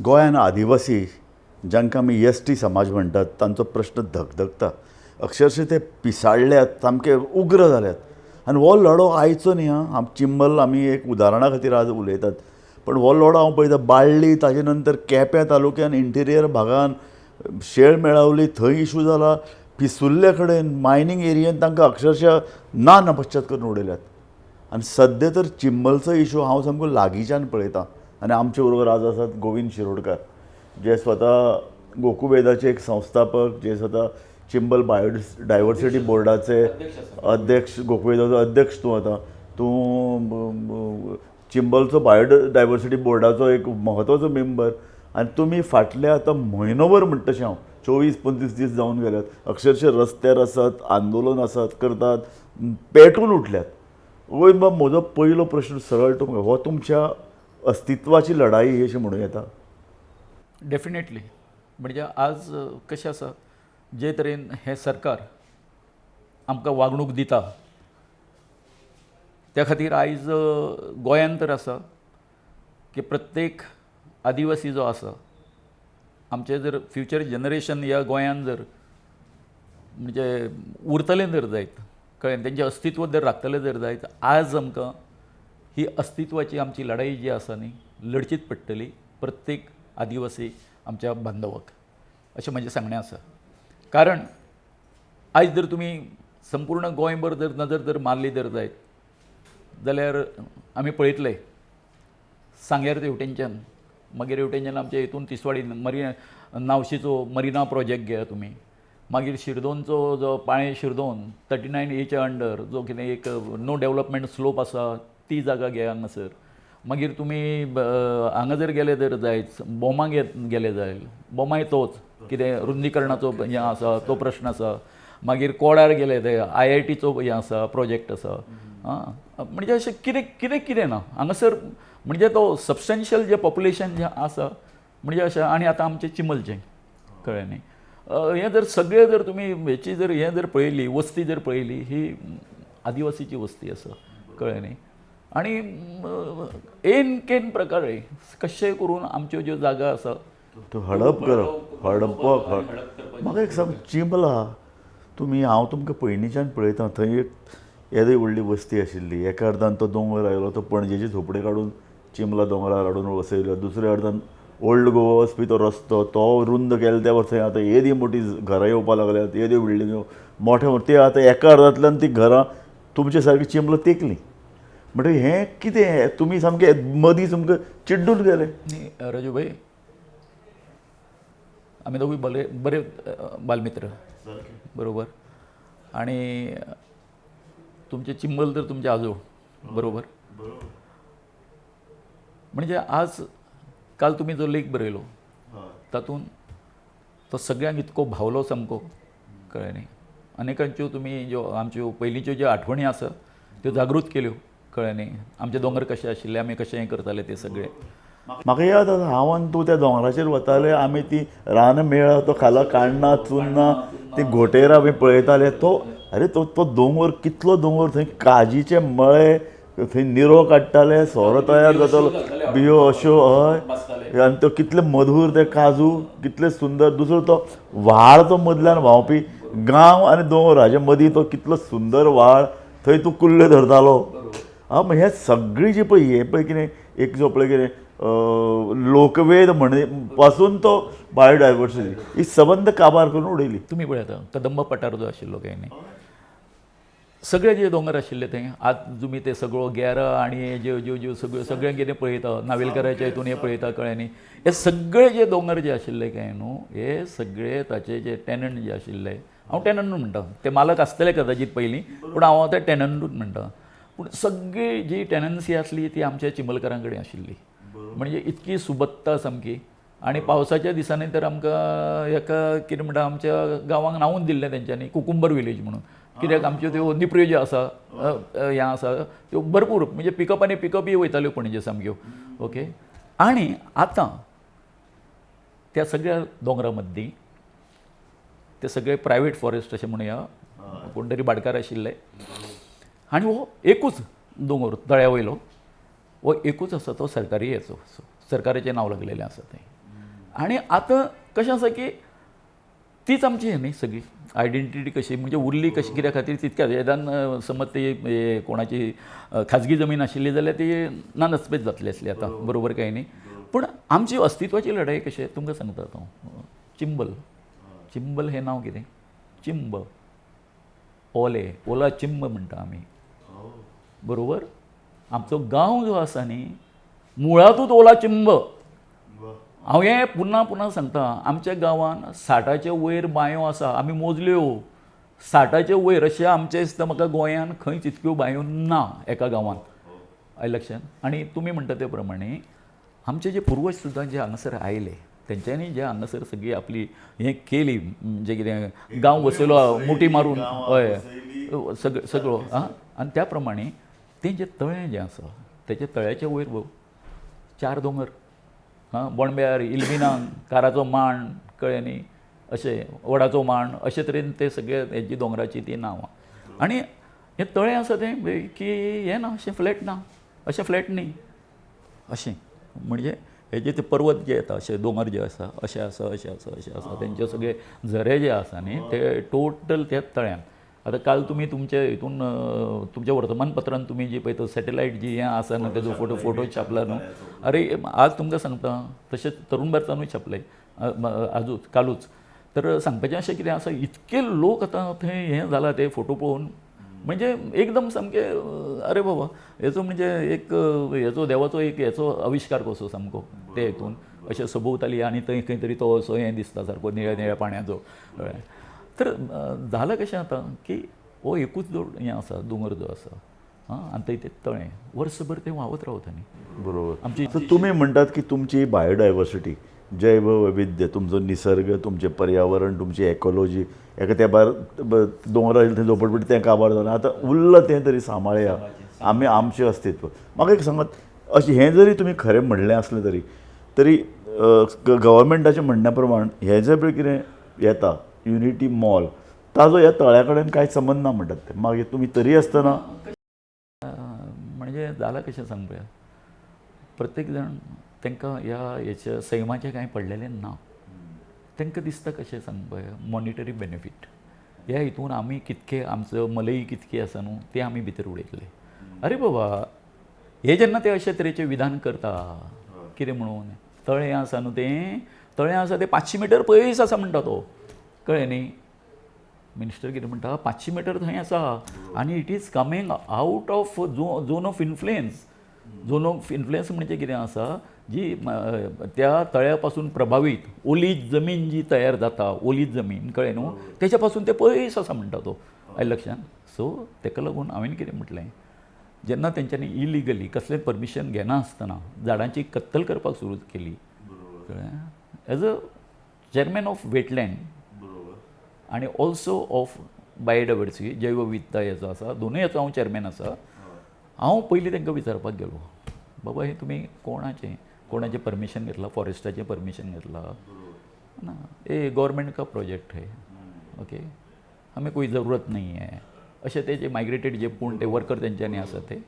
गोंयान आदिवासी जांकां आमी एस.टी समाज म्हणटात तांचो प्रश्न धगधगता. अक्षरशः ते पिसाळ्ळ्यात, सामके उग्र जाल्यात आनी हो लढो आयचो न्ही. चिंबल आमी एक उदाहरणा खातीर आज उलयतात, पण हो लढो हांव पळयता बाळ्ळी, ताजे नंतर केप्यां तालुक्यान इंटिरियर भागान शेळ मेळावली, थंय इशू जाला. पिसुल्ले कडेन मायनींग एरियेन तांकां अक्षरशः ना नपश्चात करून उडयल्यात. आनी सद्या तर चिंबलचो इशू हांव सामको लागींच्यान पळयतां. आनी आमचे बरोबर आज आसात गोविंद शिरोडकार, जे स्वता गोकुवेदाचे एक संस्थापक, जे स्वता चिंबल बायोडायवर्सिटी बोर्डाचे अध्यक्ष, गोकुवेदाचो अध्यक्ष तूं आतां. तूं चिंबलचो बायोडायवर्सिटी बोर्डाचो एक म्हत्वाचो मेंबर, आनी तुमी फाटले आतां म्हयनोभर म्हणटा तशें हांव 24-25 दीस जावन गेल्यात. अक्षरशः रस्त्यार आसात, आंदोलन आसात, करतात, पेटून उठल्यात. गोविंद बाब, म्हजो पयलो प्रश्न सरळ तुमकां, हो तुमच्या अस्तित्वाची लढाई अशी म्हणूं येता? डेफिनेटली. म्हणजे आज कशें आसा, जे तरेन हें सरकार आमकां वागणूक दिता, त्या खातीर आयज गोंयांत तर आसा की प्रत्येक आदिवासी जो आसा, आमचे जर फ्युचर जनरेशन ह्या गोंयांत जर म्हणजे उरतलें जर जायत, कळ्ळें, तेंचें अस्तित्व जर राखतलें जर जायत, आज आमकां ही अस्तित्वाची आमची लढाई जी आसा न्ही, लढचीच पडटली प्रत्येक आदिवासी आमच्या बांधवाक, अशें म्हजें सांगणें आसा. कारण आयज जर तुमी संपूर्ण गोंयभर जर नजर जर मारली जर जायत जाल्यार आमी पळयतले सांगेर हेवटेनच्यान, मागीर हेवटेनच्यान आमच्या हितून तिसवाडी नावशीचो मरिना प्रोजेक्ट घेया तुमी, मागीर शिरदोनचो जो पाळें शिरदोन 39A अंडर जो कितें एक नो डेवलपमेंट स्लोप आसा, ती जागा घे हांगासर. मागीर तुमी हांगा जर गेले जर जायत, बोमा गेले जाय, बोमाय तोच कितें रुंदीकरणाचो हें आसा, तो प्रश्न आसा. मागीर कोडार गेले ते IITचो हें आसा, प्रोजेक्ट आसा. म्हणजे अशें कितें कितें कितें ना हांगासर. म्हणजे तो सबस्टेन्शियल जें पॉप्युलेशन जें आसा, म्हणजे अशें. आनी आतां आमचें चिंबलचें, कळ्ळें न्ही. हें जर सगळें जर तुमी हेची जर हें जर पळयली, वस्ती जर पळयली, ही आदिवासीची वस्ती आसा, कळ्ळें न्ही. आनी एन केन प्रकारे कशें करून आमच्यो ज्यो जागा आसा तो हडप करप, हडपक. म्हाका एक सांग, चिंबला तुमी, हांव तुमकां पयलींच्यान पळयतां, थंय एक येदय व्हडली वस्ती आशिल्ली. एका अर्दान तो दोंगर आयलो, तो पणजेची झोपडी काडून चिंबला दोंगरार हाडून वसयलो. दुसऱ्या अर्दान ओल्ड गोवा वचपी तो रस्तो, तो रुंद केलो. त्या वर्सा आतां येदी मोठी घरां येवपाक लागल्यात, येद्यो बिल्डिंग्यो मोठे ते आतां एका अर्दांतल्यान ती घरां तुमचे सारकी चिंबला तेंकली. म्हणटकीर हें कितें, तुमी सामके मदीं सामके चिड्डून गेले. न्ही राजूभाई, आमी दोगूय बरे बालमित्र, बरोबर. आनी तुमचे चिंबल तर तुमचे आजो, बरोबर. म्हणजे आज काल तुमी जो लेख बरयलो तातूंत तो सगळ्यांक इतको भावलो सामको, कळ्ळें न्ही. अनेकांच्यो तुमी ज्यो आमच्यो पयलींच्यो ज्यो आठवणी आसा त्यो जागृत केल्यो, कळ्ळें न्ही. आमचे दोंगर कशे आशिल्ले, आमी कशें हें करताले ते सगळे. म्हाका याद आसा, हांव आनी तूं त्या दोंगराचेर वताले, आमी ती रान मेळा तो खाला काण्णां चुन्नां ती घोटेर आमी पळयताले. तो अरे तो दोंगर, कितलो दोंगर, थंय काजीचे मळे, थंय निरो काडटाले, सोरो तयार जातालो, बियो अश्यो, हय. आनी तो कितले मधूर ते काजू, कितले सुंदर. दुसरो तो व्हाळ, तो मदल्यान व्हांवपी गांव आनी दोंगर हाजे मदीं तो कितलो सुंदर व्हाळ, थंय तूं कुल्ल्यो धरतालो. म्हणजे हें सगळी जी पळय, हें पळय कितें एक जो पळय कितें लोकवेद म्हणे पासून तो बायोडायवर्सिटी ही सबंद काबार करून उडयली. तुमी पळयता कदंब पठार जो आशिल्लो काय न्ही, सगळे जे दोंगर आशिल्ले थंय आज तुमी ते सगळो गेरा आनी ज्यो ज्यो ज्यो सगळें कितें पळयता, नावेलकाराच्या हितून हें पळयता, कळ्ळें न्ही. हे सगळे जे दोंगर जे आशिल्ले काय न्हू, हे सगळे ताचे जे टॅनंट जे आशिल्ले, हांव टॅनंट म्हणटा, ते मालक आसतले कदाचित पयलीं, पूण हांव ते टॅनंटूच म्हणटा. पूण सगळी जी टॅनन्सी आसली ती आमच्या चिंबलकारां कडेन आशिल्ली. म्हणजे इतकी सुबत्ता सामकी. आनी पावसाच्या दिसांनी तर आमकां एका कितें म्हणटा, आमच्या गांवांक नांवूच दिल्लें तेंच्यांनी कुकुंबर विलेज म्हणून. कित्याक आमच्यो त्यो निपऱ्यो ज्यो आसा, हें आसा, त्यो भरपूर म्हणजे पिकअप आनी पिकअपय वयताल्यो पणजे सामक्यो, ओके. आनी आतां त्या सगळ्या दोंगरा मदीं ते सगळे प्रायवेट फॉरेस्ट अशें म्हणुया, कोण तरी भाटकार आशिल्ले. आनी हो एकूच दोंगर तळ्या वयलो, हो एकूच आसा तो सरकारी हेचो, सरकाराचें नांव लागलेलें आसा थंय. आणि आता कशें आसा की तीच आमची हे न्ही सगळी आयडेंटिटी कशी म्हणजे उरली कशी कित्या खातीर तितक्याच येदान समज ती कोणाची खाजगी जमीन आशिल्ली जाल्यार ती नानस्पेत जातली आसली आतां बरोबर काय न्ही पूण आमची अस्तित्वाची लढाई कशी तुमकां सांगता हांव चिंबल हें नांव कितें चिंब ओला चिंब म्हणटा आमी बरोबर आमचो गांव जो आसा न्ही मुळांतूच ओला चिंब हांव हें पुन्हा सांगता आमच्या गांवान 60चे वयर बांयो आसा आमी मोजल्यो 60चे वयर अशें आमचें दिसता म्हाका गोंयान खंयच इतक्यो बांयो ना एका गांवान आयलें लक्षांत आनी तुमी म्हणटा ते प्रमाणे आमचे जे पुर्वज सुद्दां जे हांगासर आयले तेंच्यांनी जे हांगासर सगळी आपली हें केली म्हणजे कितें गांव वसयलो मुठी मारून हय सगळो आनी त्या प्रमाणे तें जें तळें जें आसा तेच्या तळ्याच्या वयर 4 दोंगर बोंडब्यार इल्बिनांग काराचो मांड कळ्ळें न्ही अशें वडाचो मांड अशे तरेन ते सगळे हेजी दोंगराची ती नांवां आनी हें तळें आसा तें की हें ना अशें फ्लॅट ना अशें फ्लॅट न्ही अशें म्हणजे हेजे ते पर्वत जे येता अशे दोंगर जे आसा अशें आसा तेंचे सगळे झरे जे आसा न्ही ते टोटल त्या तळ्यान आतां काल तुमी तुमचे हितून तुमच्या वर्तमानपत्रांत तुमी जी पळय तो सॅटेलायट जी हें आसा न्हू तेजो फोटो छापला न्हू अरे आज तुमकां सांगता तशेंच तरूण भारतानूय छापले आजूच कालूच तर सांगपाचें अशें कितें आसा इतके लोक आतां थंय हें जाला ते फोटो पळोवन म्हणजे एकदम सामके अरे बाबा हेचो म्हणजे एक हेचो देवाचो एक हेचो आविश्कार कसो सामको ते हितून अशें सभोवताली आनी थंय खंय तरी तो असो हें दिसता सारको निळ्या पाण्याचो तर झालं कशें आतां की हो एकूच हें आसा दोंगर जो आसा आनी थंय तें तळें वर्सभर तें व्हांवत रावता न्ही बरोबर आमची तुम्ही म्हणटात की तुमची बायोडायवर्सिटी जैव वैविध्य तुमचो निसर्ग तुमचें पर्यावरण तुमची इकॉलॉजी एका त्या भायर दोंगरा थंय झोपडपट्टी तें काबार जालें आतां उरलां तें तरी सांबाळया आमी आमचें अस्तित्व म्हाका एक सांगात अशें हें जरी तुमी खरें म्हणलें आसलें तरी गव्हर्मेंटाचें म्हणण्या प्रमाण हें जें पळय कितें येता युनिटी मॉल ताजो ह्या तळ्या कडेन कांयच संबंद ना म्हणटात ते मागीर तुमी तरी आसतना म्हणजे जालां कशें सांग पळया प्रत्येक जाण तांकां ह्या हेच्या सैमाचें कांय पडलेलें ना तांकां दिसता कशें सांग पळया मॉनिटरी बेनिफीट ह्या हितून आमी कितके आमचो मलई कितकी आसा न्हू ते आमी भितर उडयतले अरे बाबा हे जेन्ना ते अशे तरेचे विधान करता कितें म्हणून तळें आसा न्हू तें तळें आसा तें 500 मिटर पयस आसा म्हणटा तो कळ्ळें न्ही मिनिस्टर कितें म्हणटा 500 मिटर थंय आसा आनी it is coming out of zone of influence म्हणजे कितें आसा जी त्या तळ्या पासून प्रभावीत ओलीच जमीन जी तयार जाता ओलीच जमीन कळ्ळें न्हू तेच्या पासून ते पयस आसा म्हणटा तो आयलें लक्षांत सो तेका लागून हांवें कितें म्हटलें जेन्ना तेंच्यांनी इलिगली कसलें परमिशन घेना आसतना झाडांची कत्तल करपाक सुरू केली कळ्ळें as a chairman of wetland आनी ऑल्सो ऑफ बायोडायवर्सिटी जैव विविधता हेचो आसा दोनूय हेचो हांव चेअरमॅन आसा हांव पयलीं तांकां विचारपाक गेलो बाबा हे तुमी कोणाचें परमिशन घेतलां फॉरेस्टाचें परमिशन घेतलां ना ए गवर्नमेंट का प्रोजेक्ट है ओके हमें कोई ज़रूरत नहीं है अशें ते जे मायग्रेटेड जे पूण ते वर्कर तेंच्यांनी आसा ते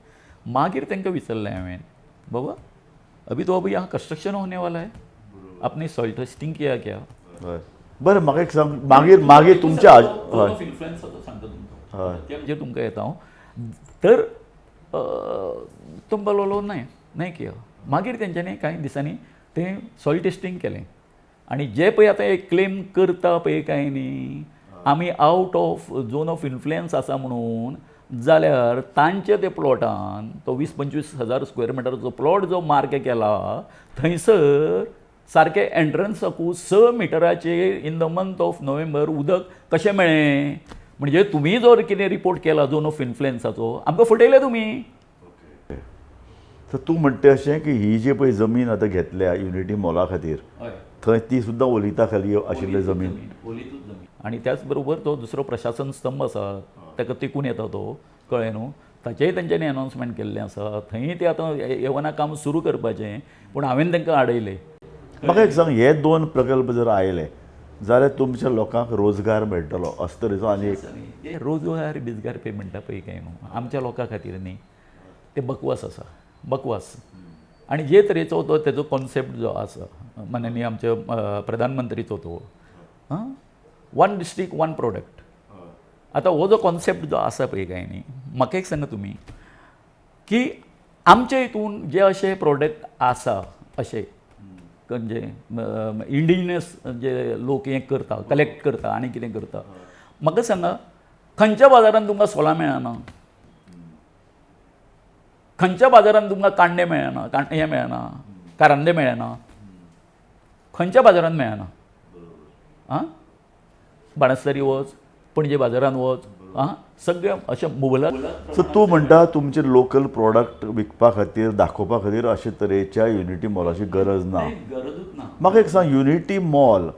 मागीर तांकां विचारलें हांवें बाबा अभी तो अभी यहाँ कंस्ट्रक्शन होने वाला है आपने सॉइल टेस्टिंग किया क्या बरें म्हाका एक सांग मागीर तुमच्या हय इन्फ्लुएन्साचो सांगता तुमकां ते म्हणजे तुमकां येता हांव तर तो बोललो नाही किया मागीर तेंच्यांनी कांय दिसांनी तें सॉइल टेस्टिंग केलें आनी जे पळय आतां एक क्लेम करता पळय काय न्ही आमी out of zone of influence आसा म्हणून जाल्यार तांचे ते प्लॉटान तो 20-25 हजार स्क्वेअर मिटरचो प्लॉट जो मार्क केला थंयसर सारके एंट्रन्साकू 6 मिटराचे in the month of November उदक कशें मेळ्ळें म्हणजे तुमी जो कितें रिपोर्ट केला झोन ऑफ इन्फ्लुएन्साचो आमकां फटयले तुमी तर तूं म्हणटा अशें की ही जी पळय जमीन आतां घेतल्या युनिटी मॉला खातीर थंय ती सुद्दां ओलिता खाली आशिल्ली जमीन आनी त्याच बरोबर तो दुसरो प्रशासन स्तंभ आसा ताका तिकून येता तो कळ्ळें न्हू ताचेंय तेंच्यांनी अनावन्समेंट केल्लें आसा थंय ते आतां येवना काम सुरू करपाचें पूण हांवें तांकां आडयलें म्हाका एक सांग हे 2 प्रकल्प जर आयले जाल्यार तुमच्या लोकांक रोजगार मेळटलो असो तरेचो आनी एक रोजगार बिजगार पे म्हणटा पळय काय न्हू आमच्या लोकां खातीर न्ही ते बकवास आसा बकवास आनी जे तरेचो तो तेजो कॉन्सेप्ट जो आसा माननीय आमचे प्रधानमंत्रीचो तो वन डिस्ट्रिक्ट वन प्रोडक्ट. आतां हो जो कॉन्सेप्ट जो आसा पळय काय न्ही, म्हाका एक सांगा तुमी की आमच्या हितून जे अशे प्रोडक्ट आसा अशे म्हणजे इंडिजिनस जे लोक हें करता, कलेक्ट करता आनी कितें करता, म्हाका सांगा खंयच्या बाजारांत तुमकां सोलां मेळना, खंयच्या बाजारांत तुमकां कांडे मेळना, हें मेळना, कारांदे मेळना, खंयच्या बाजारांत मेळना. आं बाणस्तारी वच, पणजे बाजारांत वच, सगळे अशे मुबलक. सो तूं म्हणटा तुमचे लोकल प्रॉडक्ट विकपा खातीर दाखोवपा खातीर अशे तरेच्या युनिटी मॉलाची गरज ना. गरजूच ना. म्हाका एक सांग, युनिटी मॉल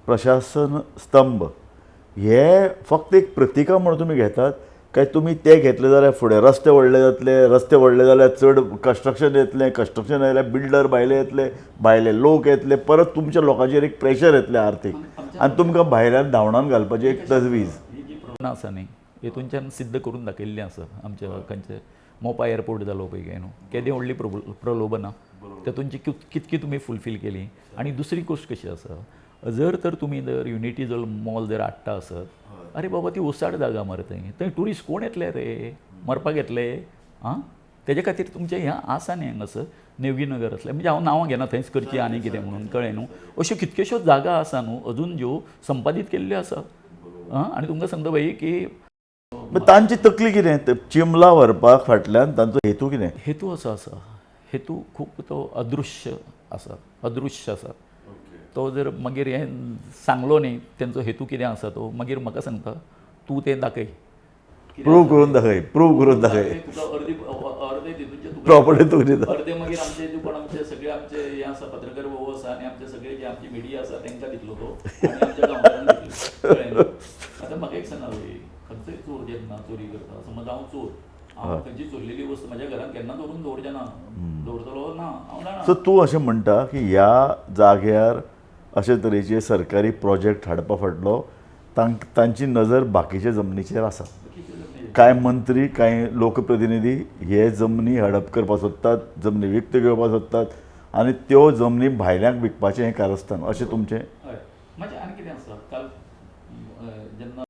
प्रशासन स्तंभ हे फक्त एक प्रतिका म्हणून तुमी घेतात काय तुमी ते घेतले जाल्यार फुडें रस्ते व्हडले जातले, रस्ते व्हडले जाल्यार चड कन्स्ट्रक्शन येतलें, कन्स्ट्रक्शन येयल्यार बिल्डर भायले येतले, भायले लोक येतले, परत तुमच्या लोकांचेर एक प्रेशर येतलें आर्थीक आनी तुमकां भायल्यान धांवडावन घालपाची एक तजवीज. ही जी प्रॉब्लम आसा न्ही हेतूनच्यान सिद्ध करून दाखयल्लें आसा आमच्या खंयचे मोपा एअरपोर्ट जालो पळय काय न्हू, केदें व्हडली प्रलोभनां तेतूनची कितकी तुमी फुलफील केली. आनी दुसरी गोश्ट कशी आसा, जर तर तुमी जर युनिटी जर मॉल जर हाडटा आसत, अरे बाबा ती ओसाड जागा मरे थंय ट्युरिस्ट कोण येतले रे मरपाक येतले. तेजे खातीर तुमचें हें आसा न्ही हांगासर नेवगी नगर आसलें, म्हणजे हांव नांवां घेना थंयच करची आनी कितें म्हणून, कळ्ळें न्हू. अश्यो कितक्योश्योच जागा आसा न्हू अजून ज्यो संपादीत केल्ल्यो आसा. आनी तुमकां सांगता भाई की तांची तकली कितें, चिमला व्हरपाक फाटल्यान तांचो हेतू कितें? हेतू असो आसा, हेतू खूब तो अदृश्य आसा. तो जर मागीर हें सांगलो न्ही तेंचो हेतू कितें आसा तो मागीर म्हाका सांगता तूं तें दाखय, प्रूव करून दाखय प्रॉपर्टी तुका दिता. अर्दे मागीर आमचे कोण आमचे सगळे आमचे हे आसा पत्रकार भाऊ आसा आनी आमचे सगळे जे आमची मिडिया आसा तांकां दितलो तो आनी आमच्या गांवांत दितलो, कळ्ळें न्हू. आतां म्हाका एक सांगा भाई, खंयचोय चोर जेन्ना चोरी करता, समज हांव चोर, हांव खंयची चोरलेली वस्त म्हाज्या घरांत केन्ना दवरून दवरचें ना, दवरतलो ना, हांव जाणा. सो तूं अशें म्हणटा की ह्या जाग्यार अशे तरेचे सरकारी प्रोजेक्ट हाडपा फाटलो तांची नजर बाकीच्या जमनीचेर आसा. कांय मंत्री कांय लोकप्रतिनिधी हे जमनी हडप करपा सोदतात, जमनी विकत्यो घेवपा सोदतात आनी त्यो जमनी भायल्यांक विकपाचें हें कारस्थान अशें तुमचें. हय, म्हणजे आनी कितें आसा, काल जेन्ना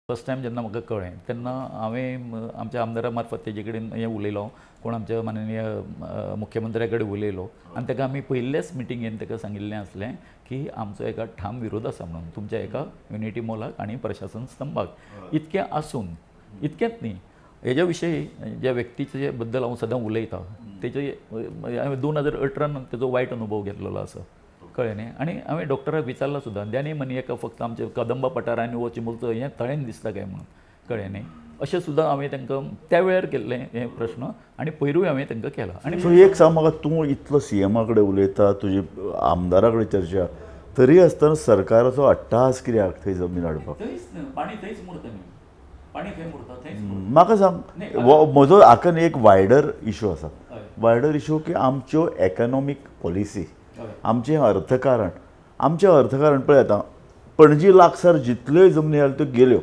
फर्स्ट टायम जेन्ना म्हाका कळ्ळें तेन्ना हांवें आमच्या आमदारा मार्फत तेजे कडेन हें उलयलो, कोण आमच्या माननीय मुख्यमंत्र्या कडेन उलयलो आनी ताका आमी पयलेच मिटिंगेन ताका सांगिल्लें आसलें की आमचो एका ठाम विरोध आसा म्हणून तुमच्या एका युनिटी मॉलाक आनी प्रशासन स्तंभाक. इतकें आसून इतकेंच न्ही, हेज्या विशयी ज्या व्यक्तीचे बद्दल हांव सदां उलयतां तेजे हांवें 2018 तेजो वायट अनुभव घेतलेलो आसा, कळ्ळें न्ही. आनी हांवें डॉक्टराक विचारलां सुद्दां, द्यानी मनीयेका फक्त आमचे कदंबा पठारांनी वो चिमुलचो हें थळेन दिसता काय म्हणून, कळ्ळें न्ही. अशें सुद्दां हांवें तांकां त्या वेळार केल्लें हें प्रश्न आनी पयरूय हांवें तांकां केला. आनी सो एक सांग म्हाका, तूं इतलो सीएमा कडेन उलयता, तुजी आमदारा कडेन चर्चा, तरी आसतना सरकाराचो अट्टहास कित्याक थंय जमीन हाडपाक? थंयच पाणी थंयच मुरता न्ही, पाणी खंय मुरता थंयच. म्हाका सांग, म्हजो हाका एक वायडर इशू आसा. वायडर इशू की आमच्यो एकोनॉमीक पॉलिसी, आमचें अर्थकारण पळय. आतां पणजी लागसार जितल्योय जमनी आसात त्यो गेल्यो.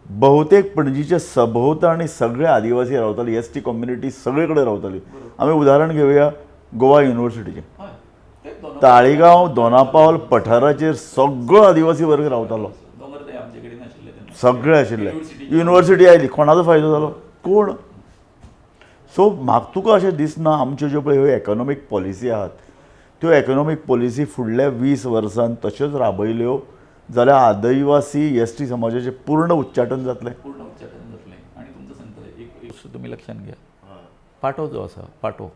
बहुतेक पणजीचे सभोवताणी सगळे आदिवासी रावताले, एस टी कम्युनिटी सगळे कडेन रावताली. आमी उदाहरण घेवया गोवा युनिवर्सिटीचें. ताळीगांव दोनापावल पठाराचेर सगळो आदिवासी वर्ग रावतालो, सगळे आशिल्ले. युनिवर्सिटी आयली, कोणाचो फायदो जालो? कोण? सो म्हाका तुका अशें दिसना आमच्यो ज्यो पळय ह्यो एकोनॉमीक पॉलिसी आहात त्यो एकोनॉमीक पॉलिसी फुडल्या 20 वर्सांत तश्योच राबयल्यो जाल्यार आदिवासी एस टी समाजाचें पूर्ण उच्चाटन जातलें. आनी तुमकां सांगता एक गोश्ट तुमी लक्षांत घ्या, पाटो जो आसा पाटो,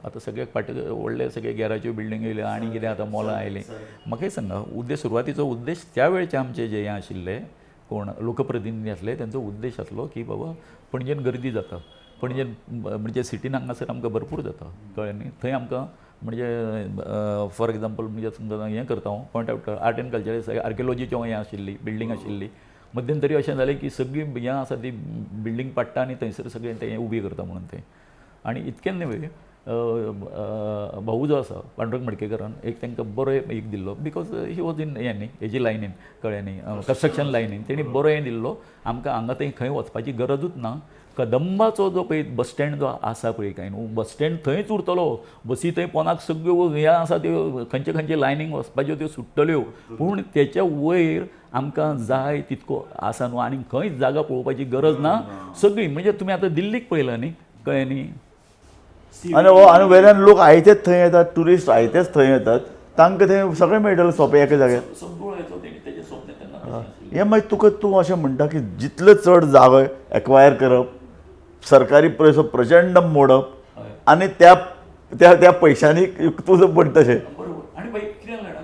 आतां सगळे पाटे व्हडले सगळे गॅराज्यो बिल्डींग येयल्यो आनी कितें आतां मॉलां आयलीं. म्हाका एक सांगा, सुरवातीचो उद्देश त्या वेळचे आमचे जे हें आशिल्ले कोण लोकप्रतिनिधी आसले तेंचो उद्देश आसलो की बाबा पणजेन गर्दी जाता, पणजेन म्हणजे सिटीन हांगासर आमकां भरपूर जाता, कळ्ळें न्ही. थंय आमकां म्हणजे फॉर एग्जाम्पल म्हणजे समजा हें करता हांव point out art and culture आर्किओलॉजीचें हें आशिल्ली बिल्डींग आशिल्ली. मध्यंतरी अशें जालें की सगळी हें आसा ती बिल्डींग पाडटा आनी थंयसर सगळें तें उबी करता म्हणून तें. आनी इतकें न्हय, भाऊ जो आसा पांडुरंग मडकेकरान एक तांकां बरो एक दिल्लो, बिकॉज ही वॉज इन हें न्ही हेजी लायनीन, कळ्ळें न्ही, कन्स्ट्रक्शन लायनीन तेणी बरो हें दिल्लो आमकां हांगा थंय खंय वचपाची गरजूच ना, कदंबाचो जो पळय बस स्टँड जो आसा पळय काय न्हू, बस स्टँड थंयच उरतलो, बसी थंय पोंदाक सगळ्यो हे आसा त्यो खंयचे खंयचे लायनींग वचपाच्यो त्यो सुट्टल्यो, पूण तेच्या वयर आमकां जाय तितको आसा न्हू, आनी खंयच जागा पळोवपाची गरज ना. सगळी म्हणजे तुमी आतां दिल्लीक पळयलां न्ही, कळ्ळें न्ही. आनी वेल्यान लोक आयतेच थंय येतात, ट्युरिस्ट आयतेच थंय येतात, तांकां थंय सगळें मेळटलें सोंपें एका जाग्यार. सगळो येतो तेजें स्वप्न तेन्ना. हें मागीर तूं अशें म्हणटा की जितलो चड जागो एक्वायर करप, सरकारी पयसो प्रचंड मोडप, आनी त्या त्या त्या पयशांनी तुजं पडटा तशें. बरोबर. आनी पळय कितें जाणां,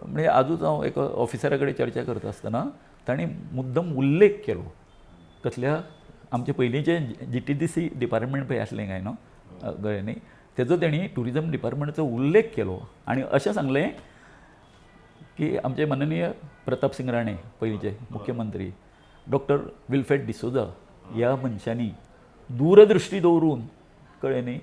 म्हणजे आजूच हांव एका ऑफिसरा कडेन चर्चा करता आसतना तांणी मुद्दम उल्लेख केलो कसल्या आमचे पयलींचे GTDC डिपार्टमेंट पळय आसलें काय न्हू, कळ्ळें न्ही, तेजो तेणी ट्युरिजम डिपार्टमेंटाचो उल्लेख केलो आनी अशें सांगलें की आमचे माननीय प्रताप सिंग राणे पयलींचे मुख्यमंत्री, डॉक्टर विल्फ्रेड डिसोजा ह्या मनशांनी दूरदृश्टी दवरून, कळ्ळें न्ही,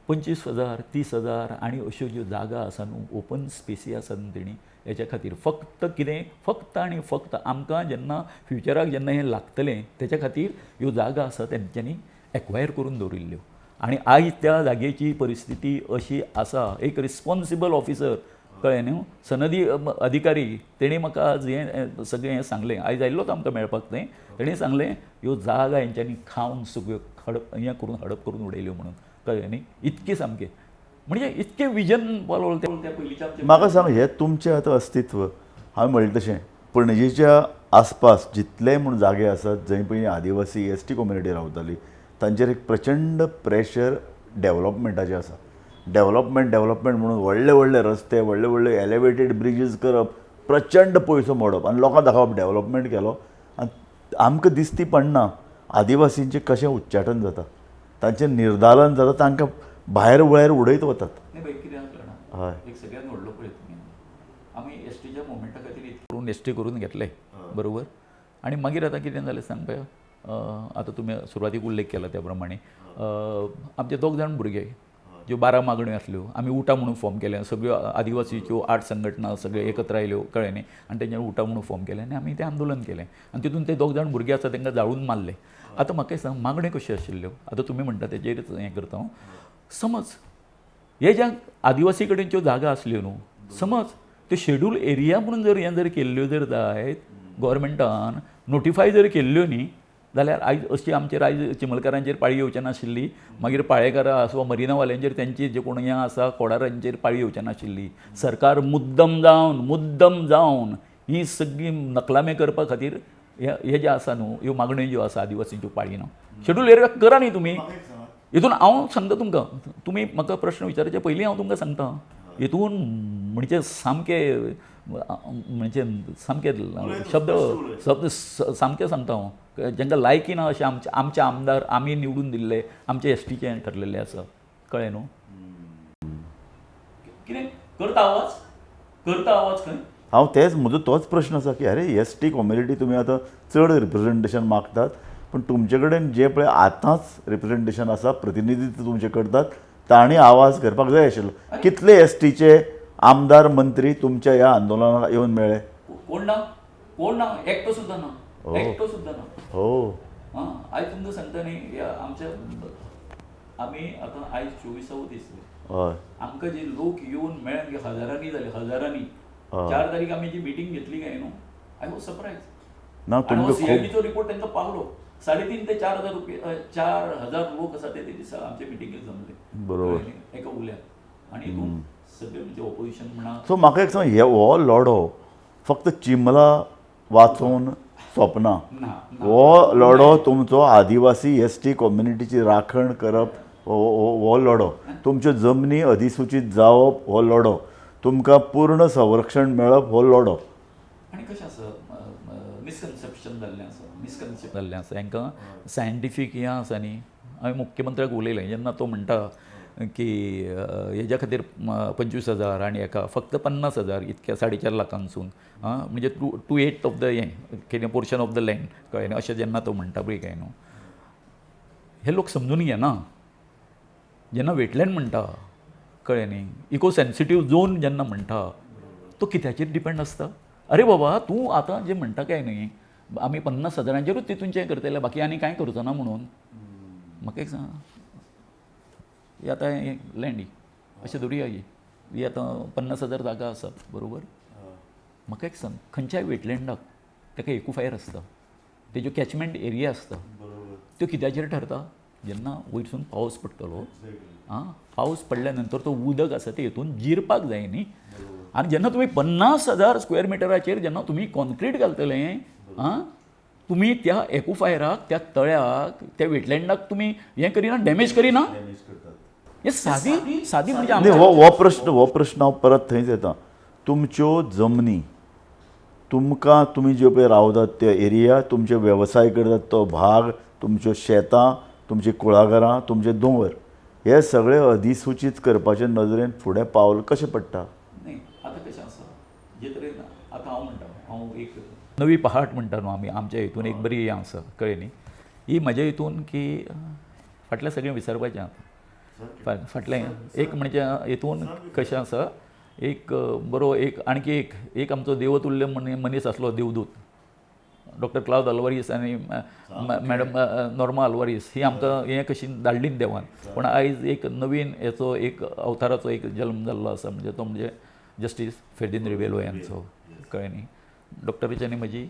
25,000 30,000 आनी अश्यो ज्यो जागा आसा न्हू, ओपन स्पेसी आसा न्हू, तेणी हेच्या खातीर फक्त कितें, फक्त आनी फक्त आमकां जेन्ना फ्युचराक जेन्ना हें लागतलें तेच्या खातीर ह्यो जागा आसा तेंच्यांनी एक्वायर करून दवरिल्ल्यो. आनी आयज त्या जागेची परिस्थिती अशी आसा, एक रिस्पॉन्सिबल ऑफिसर, कळ्ळें न्हू, सनदी अधिकारी, तेणी म्हाका आज हें सगळें हें सांगलें, आयज आयिल्लोच आमकां मेळपाक थंय, तेणी सांगलें ह्यो जागा हेंच्यांनी खावन सगळ्यो हें करून हडप करून उडयल्यो म्हणून, कळ्ळें न्ही. इतकें सामकें म्हणजे इतकें विजन पावलं त्या पयलींच्या. म्हाका सांग, हें तुमचें आतां अस्तित्व, हांवें म्हणलें तशें पणजेच्या आसपास जितलेय म्हूण जागे आसात जंय पयलीं आदिवासी ST कम्युनिटी रावताली, तांचेर एक प्रचंड प्रेशर डेव्हलपमेंटाचें आसा. डेव्हलपमेंट म्हणून व्हडले व्हडले रस्ते, व्हडले व्हडले एलिवेटेड ब्रिजीस करप, प्रचंड पयसो मोडप आनी लोकांक दाखोवप डेव्हलपमेंट केलो. आनी आमकां दिसती पडना आदिवासींचें कशें उच्चाटन जाता, तांचें निर्दालन जाता, तांकां भायर वयर उडयत वतात. नाही बाई, कितें जालें जाणा, हय, एक सगळ्यात व्हडलो पळय तुमी, आमी STच्या मुवमेंटा खातीर करून ST करून घेतले, बरोबर. आनी मागीर आतां कितें जालें सांग पळय, आतां तुमी सुरवातीक उल्लेख केला त्या प्रमाणे आमचे 2 जाण भुरगे, ज्यो 12 मागण्यो आसल्यो, आमी उठा म्हणून फॉर्म केलें, सगळ्यो आदिवासीच्यो 8 संघटना सगळे एकत्र आयल्यो, कळ्ळें न्ही, आनी तेंच्यार उठा म्हणून फॉर्म केलें आनी आमी तें आंदोलन केलें आनी तितून ते 2 जाण भुरगे आसा तांकां जाळून मारले. आतां म्हाका सांग, मागण्यो कश्यो आशिल्ल्यो, आतां तुमी म्हणटा तेजेरच हें करता हांव. समज हे ज्या आदिवासी कडेनच्यो जागा आसल्यो न्हू, समज त्यो शेड्यूल एरिया म्हणून जर हें जर केल्ल्यो जर जायत, गोवोरमेंटान नोटिफाय जर केल्ल्यो न्ही, जाल्यार आयज अशी आमचेर आयज चिमलकारांचेर पाळी येवचें नाशिल्ली, मागीर पाळेकारां आसूं मरिनावाल्यांचेर तेंची जे कोण हें आसा कोडारांचेर पाळी येवचें नाशिल्ली. सरकार मुद्दम जावन ही सगळी नकलामे करपा खातीर हे जे आसा न्हू, ह्यो मागण्यो ज्यो आसा आदिवासींच्यो पाळिना, शेड्यूल एरिया करा न्ही तुमी. हितून हांव सांगता तुमकां, तुमी म्हाका प्रश्न विचारचे पयलीं हांव तुमकां सांगता, हितून म्हणजे सामकें शब्द सामकें सांगता हांव, जेंकां लायकी ना अशें आमचे आमदार आमी निवडून दिल्ले, आमचे STचें ठरलेलें आसा, कळ्ळें न्हू. कितें करता आवाज खंय. हांव तेच म्हजो तोच प्रश्न आसा की अरे ST कम्युनिटी तुमी आतां चड रिप्रेझेंटेशन मागतात, पूण तुमचे कडेन जे पळय आतांच रिप्रेझेंटेशन आसा, प्रतिनिधित्व तुमचें करतात, तांणी आवाज करपाक जाय आशिल्लो. कितले STचे आमदार मंत्री तुमच्या ह्या आंदोलनाक येवन मेळ्ळे? कोण ना, एकटो सुद्दां ना. हो, आयज तुमकां सांगता न्ही, आमच्या आमी आतां आयज 24वो दीस, हय, आमकां जे लोक येवन मेळ्ळे हजारांनी जाले, हजारांनी. 4 तारीख आमी जी मिटींग घेतली काय न्हू, आय वॉज सरप्रायज. ना तुमकां CIDचो रिपोर्ट तांकां पावलो, 3.5 ते 4,000 लोक आसा ते दिसा आमचे मिटिंगेक जमले, बरोबर, एका उल्याक. आनी हितून सगळे म्हणजे ऑपोजिशन म्हणा. सो म्हाका एक सांग, हो लढो फक्त चिमला वाचून सोंपना, हो लढो तुमचो आदिवासी ST कम्युनिटीची राखण करप, हो लढो तुमच्यो जमनी अधिसूचीत जावप, हो लढो तुमकां पूर्ण संरक्षण मेळप, हो लढो. आनी कशें आसा, मिसकन्सेप्शन जाल्लें आसा हांकां सायंटिफीक हें आसा न्ही. हांवें मुख्यमंत्र्याक उलयलें जेन्ना तो म्हणटा की हेज्या खातीर 25,000 आनी हेका फक्त 50,000 इतक्या 4.5 लाखांसून, म्हणजे 2/8 ऑफ द हें पोर्शन ऑफ द लँड, कळ्ळें न्ही, अशें जेन्ना तो म्हणटा पळय काय न्हू, हे लोक समजून घेना. जेन्ना वेटलँड म्हणटा, कळ्ळें न्ही, इको सेन्सिटीव झोन जेन्ना म्हणटा, तो कित्याचेर डिपेंड आसता. अरे बाबा, तूं आतां जें म्हणटा काय न्ही, आमी 50,000चेरूच तितूनचें करतले बाकी आनी कांय करचो ना म्हणून म्हाका एक सांग ही आतां हे लँड ही अशें धरुया ही आतां 50,000 जागा आसा बरोबर म्हाका एक सांग खंयच्याय वेटलँडाक ताका एक्युफायर आसता तेज्यो कॅचमेंट एरिया आसता त्यो कित्याचेर ठरता जेन्ना वयरसून पावस पडटलो आं पावस पडल्या नंतर तो उदक आसा ते हितून जिरपाक जाय न्ही आनी जेन्ना तुमी 50,000 स्क्वेअर मिटराचेर जेन्ना तुमी कॉन्क्रीट घालतले आं तुमी त्या एक्युफायराक त्या तळ्याक त्या वेटलँडाक तुमी हें करिना डॅमेज करिना हें सादी सादी म्हणजे नाही हो प्रश्न हांव परत थंयच येता तुमच्यो जमनी तुमकां तुमी ज्यो पळय रावतात त्यो एरिया तुमचे वेवसाय करतात तो भाग तुमच्यो शेतां तुमची कुळागरां तुमचे दोंगर हे सगळे अधिसूचीत करपाचे नदरेन फुडें पावल कशें पडटा नाही आता कशें आसा जे तरेन आतां हांव म्हणटा हांव एक नवी पहाट म्हणटा न्हू आमी आमच्या हितून एक बरी हें आसा कळ्ळें न्ही ही म्हज्या हितून की फाटलें सगळें विसरपाचें आतां फाटलें एक म्हणजे हितून कशें आसा एक बरो एक आणखी एक आमचो देवतुल्य मनीस आसलो देवदूत डॉक्टर क्लाउद आल्वारीस आनी मॅडम नॉर्मा आल्वारीस ही आमकां हें कशी धाडलीच देवान पूण आयज एक नवीन हेचो एक अवताराचो एक जल्म जाल्लो आसा म्हणजे तो म्हणजे जस्टीस फेर्दिन रिबेलो यांचो कळ्ळें न्ही डॉक्टराची आनी म्हजी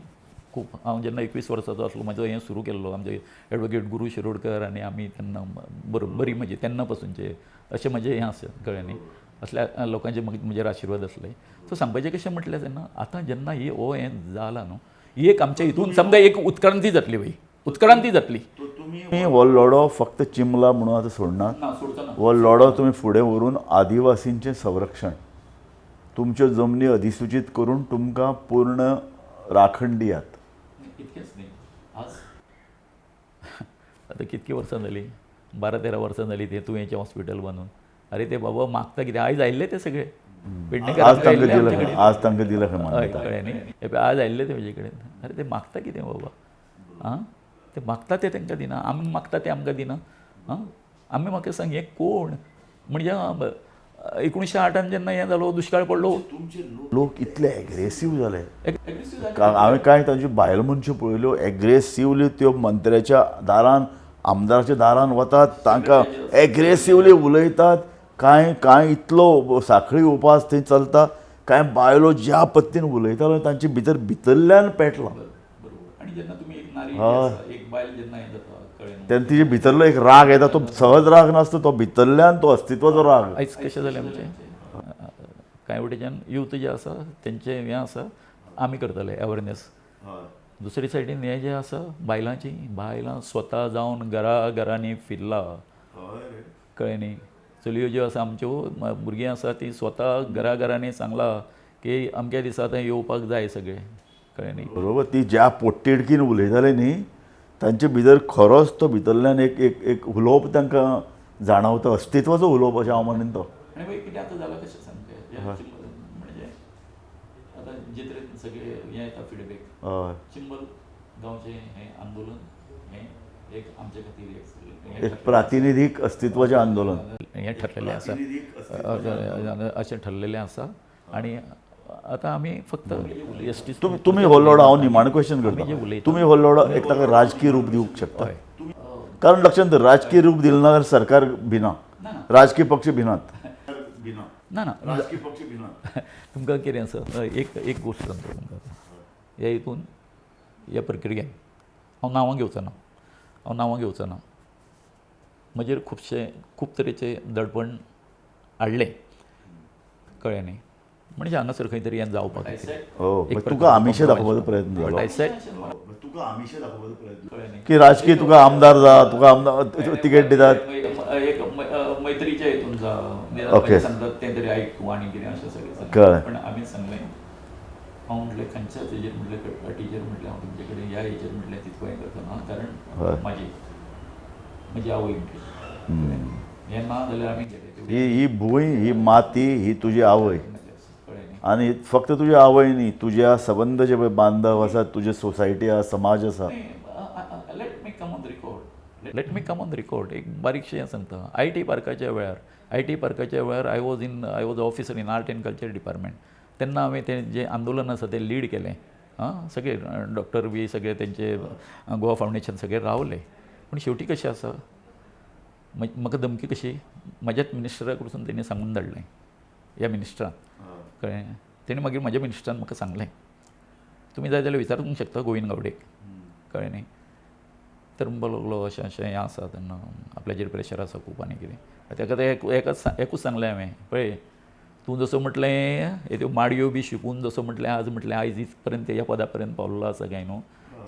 खूब हांव जेन्ना 21 वर्साचो आसलो म्हजो हें सुरू केल्लो आमचे एडवोकेट गुरू शिरोडकर आनी आमी तेन्ना बरी म्हणजे तेन्ना पासूनचे अशें म्हजें हें आसा कळ्ळें न्ही असल्या लोकांचे म्हजेर आशिर्वाद आसले सो सांगपाचें कशें म्हटलें तेन्ना आतां जेन्ना ही हो हें जाला न्हू ही एक आमच्या हितून समजा एक उत्क्रांती जातली वय उत्क्रांती जातली तुमी हो लढो फक्त चिमला म्हणून आतां सोडनात हो लढो तुमी फुडें व्हरून आदिवासींचें संरक्षण तुमच्यो जमनी अधिसूचीत करून तुमकां पूर्ण राखण दियात इतकेंच न्ही आज आतां कितकीं वर्सां जालीं 12-13 वर्सां जालीं ते तुवेंचें हॉस्पिटल बांदून अरे ते बाबा मागता कितें आयज आयिल्ले ते सगळे आज तांकां दिला हय कळ्ळें न्ही हे पळय आज आयिल्ले ते म्हजे कडेन अरे ते मागता कितें बाबा आं ते मागता ते तांकां दिना आमी मागता ते आमकां दिना आं आमी म्हाका सांग हें कोण म्हणजे 1908 जेन्ना हें जालो दुश्काळ पडलो लोक इतले एग्रेसीव जाले हांवें कांय तांच्यो बायल मनश्यो पळयल्यो एग्रेसिवली त्यो मंत्र्याच्या दारान आमदाराच्या दारान वतात तांकां एग्रेसिवली उलयतात कांय इतलो साखळी उपास थंय चलता कांय बायलो ज्या पद्दतीन उलयताल्यो तांचे भितरल्यान पेटला आनी जेन्ना तुमी एक नारी एक बायल जेन्ना हें जाता कळ्ळें तेन्ना तिचे भितरलो एक राग येता तो सहज राग नासता तो भितरल्यान तो अस्तित्वाचो राग आयज कशें जालें आमचें कांय वटेच्यान यूथ जे आसा तेंचें हें आसा आमी करतले अवेरनेस दुसरे सायडीन हें जें आसा बायलां स्वता जावन घरांनी फिरला कळ्ळें न्ही चलयो ज्यो आसा आमच्यो भुरगीं आसा तीं स्वता घरांनी सांगला की अमक्या दिसा थंय येवपाक जाय सगळे कळ्ळें न्ही बरोबर ती ज्या पोटतिडकीन उलयताले न्ही तांचे भितर खरोच तो भितरल्यान एक उलोवप तांकां जाणवता अस्तित्वाचो उलोवप अशें हांव म्हणीन तो आनी मागीर कितें आतां जालां कशें सांगता म्हणजे आतां जे तरेन सगळे हें येता फीडबॅक चिंबल गांवचें हें आंदोलन हें एक आमचे खातीर एक प्रातिनिधीक अस्तित्वाचें आंदोलन हें ठरलेलें आसा अशें ठरलेलें आसा आनी आतां आमी फक्त एसटी तुमी हो लढो हांव निमाणें क्वेश्चन करता तुमी हो लढो एक ताका राजकीय रूप दिवंक शकता कारण लक्षांत दर राजकीय रूप दिलें ना जाल्यार सरकार भिना राजकीय पक्ष भिनात ना राजकीय पक्ष भिनात तुमकां कितें आसा एक गोश्ट सांगता तुमकां ह्या हितून ह्या प्रक्रियेन हांव नांवां घेवचो ना म्हजेर खूब तरेचे दडपण हाडलें कळ्ळें न्ही म्हणजे हांगासर खंय तरी हें जावपाक तुका आमिशे दाखोवपाचो प्रयत्न जालो की राजकीय तुका आमदार जा तुका आमदार तिकेट दितात एक मैत्रीच्या हितून जा सांगतात तें तरी आयक तूं आनी कितें अशें सगळें पण आमी सांगलें हांव म्हटलें खंयच्या तेजेर म्हटलें टिचर म्हटलें हांव तुमचे कडेन ह्या हेजेर म्हटलें तितको हें करतना कारण म्हजी आवय म्हटली हें ना जाल्यार आमी गेले ही भूंय ही माती ही तुजी आवय आनी फक्त तुजी आवय न्ही तुज्या सबंद जे पळय बांधव आसात तुजे सोसायटी आसा समाज आसा let me come on record एक बारीकशें हें सांगता आय टी पार्काच्या वेळार I was officer in art and culture department तेन्ना हांवें तें जें आंदोलन आसा तें लीड केलें सगळे डॉक्टर बी सगळे त्यांचे गोवा फावंडेशन सगळे रावले. पण शेवटी कशें आसा, म्हाका धमकी कशी म्हाज्याच मिनिस्टरा कडसून तेणी सांगून धाडलें, ह्या मिनिस्टरान कळ्ळें. तेणी मागीर म्हाज्या मिनिस्टरान म्हाका सांगलें, तुमी जाय जाल्यार विचारूंक शकता गोविंद गावडेक, कळ्ळें न्ही. तर म्हणपाक लागलो अशें अशें हें आसा तेन्ना आपल्याचेर प्रेशर आसा खूब आनी कितें. ताका ते एकूच सांगलें हांवें, पळय तूं जसो म्हटलें त्यो माडयो बी शिकून जसो म्हटलें आज म्हटलें आयज इज पर्यंत ह्या पदा पर्यंत पावल्लो आसा काय न्हू,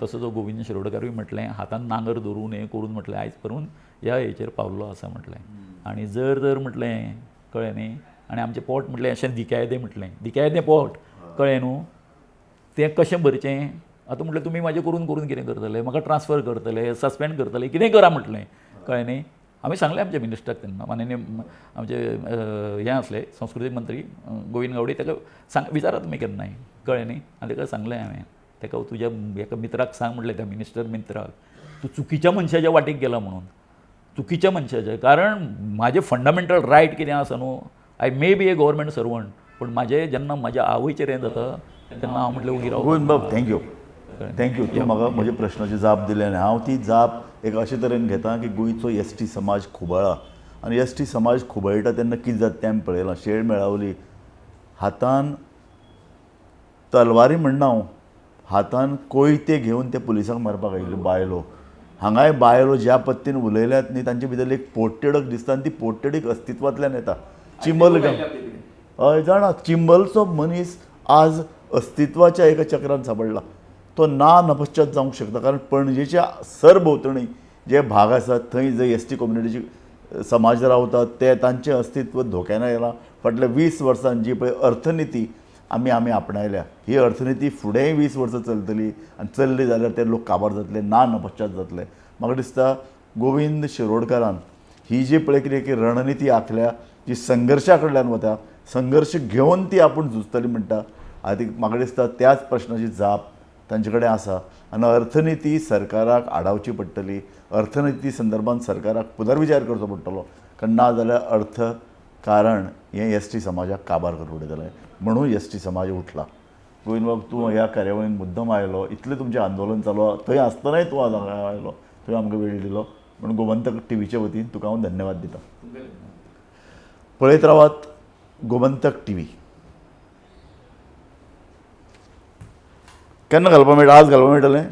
तसो जो गोविंद शिरोडकारूय म्हटलें हातान नांगर धरून हें करून म्हटलें आयज पर्यंत ह्या हेचेर पावल्लो आसा म्हटलें. आनी जर म्हटलें कळ्ळें न्ही, आनी आमचें पोट म्हटलें अशें दिकायदें म्हटलें, दिकायदें पोट कळ्ळें न्हू, तें कशें भरचें. आतां म्हटलें तुमी म्हाजें करून करून कितें करतले, म्हाका ट्रान्सफर करतले, सस्पेंड करतले, कितें करा म्हटलें, कळ्ळें न्ही. हांवें सांगलें आमच्या मिनिस्टराक तेन्ना, माननीय आमचे हें आसले संस्कृती मंत्री गोविंद गावडे, ताका विचारा तुमी केन्नाय, कळ्ळें न्ही. आनी ताका सांगलें हांवें, ताका तुज्या एका मित्राक सांग म्हटलें, त्या मिनिस्टर मित्राक, तूं चुकीच्या मनशाच्या वाटेक गेला म्हणून, चुकीच्या मनशाच्या. कारण म्हाजें फंडामेंटल रायट कितें आसा न्हू, I may be A government servant, पूण म्हाजें जेन्ना म्हाज्या आवयचेर हें जाता तेन्ना हांव म्हटलें उगी राव. गोविंद बाब थँक्यू तूं म्हाका म्हज्या प्रश्नाची जाप दिली आनी हांव ती जाप एक अशे तरेन घेता की गोंयचो एसटी समाज खुबळ्ळा आनी एसटी समाज खुबळटा तेन्ना कितें जाता तें आमी पळयलां. शेळ मेळावली, हातान तलवारी म्हणना हांव, हातान कोयते घेवन ते पुलिसांक मारपाक आयिल्ल्यो बायलो. हांगाय बायलो ज्या पद्दतीन उलयल्यात न्ही तांचे भितर एक पोटतिडक दिसता आनी ती पोटतिडीक अस्तित्वांतल्यान येता. चिंबल हय जाणा, चिंबलचो मनीस आज अस्तित्वाच्या एका चक्रांत सापडला. तो ना नपश्चात जावंक शकता, कारण पणजेच्या सरभोंवतणी जे भाग आसात थंय जंय एसटी कम्युनिटीची समाज रावतात ते तांचें अस्तित्व धोक्यान येयलां. फाटल्या 20 वर्सांत जी पळय अर्थनिती आमी आपणायल्या, ही अर्थनिती फुडेंय 20 वर्सां चलतली आनी चलली जाल्यार ते लोक काबार जातले, ना नपश्चात जातले. म्हाका दिसता गोविंद शिरोडकारान ही जी पळय कितें रणनिती आखल्या, जी संघर्शा कडल्यान वता, संघर्श घेवन ती आपूण झुजतली म्हणटा, आदीक म्हाका दिसता त्याच प्रश्नाची जाप तांचे कडेन आसा. आनी अर्थनिती सरकाराक आडावची पडटली, अर्थनिती संदर्भांत सरकाराक पुनर्विचार करचो पडटलो, कारण ना जाल्यार अर्थकारण हें एसटी समाजाक काबार करून उडयतलें. म्हणून एसटी समाज उठला. गोविंद बाब तूं ह्या कार्यावळीन मुद्दम आयलो, इतलें तुमचें आंदोलन चालू थंय आसतनाय तूं आज हांगा आयलो, थंय आमकां वेळ दिलो, म्हणून गोमंतक टीव्हीच्या वतीन तुका हांव धन्यवाद दिता. पळयत रावात गोमंतक टीव्ही. केन्ना घालपाक मेळटा? आज घालपाक मेळटलें.